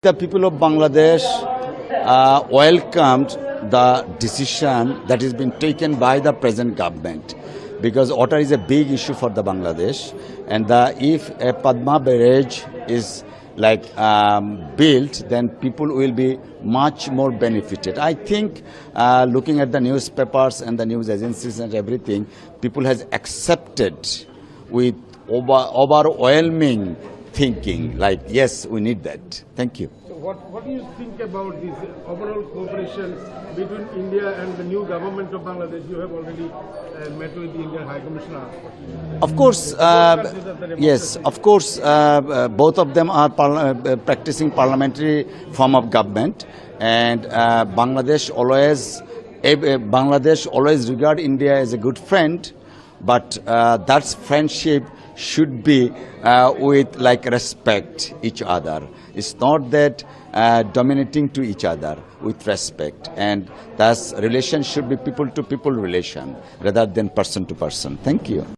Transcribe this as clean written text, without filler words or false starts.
the people of Bangladesh welcomed the decision that has been taken by the present government, because water is a big issue for the Bangladesh, and if a Padma barrage is built, then people will be much more benefited. I think looking at the newspapers and the news agencies and everything, people has accepted with overwhelming thinking, yes, we need that. Thank you. So what do you think about this overall cooperation between India and the new government of Bangladesh? You have already met with the Indian High Commissioner. Of course, yes, of course, both of them are practicing parliamentary form of government, and Bangladesh always regard India as a good friend, but that friendship should be with respect each other. It's not that dominating to each other, with respect, and thus relation should be people to people relation rather than person to person. Thank you.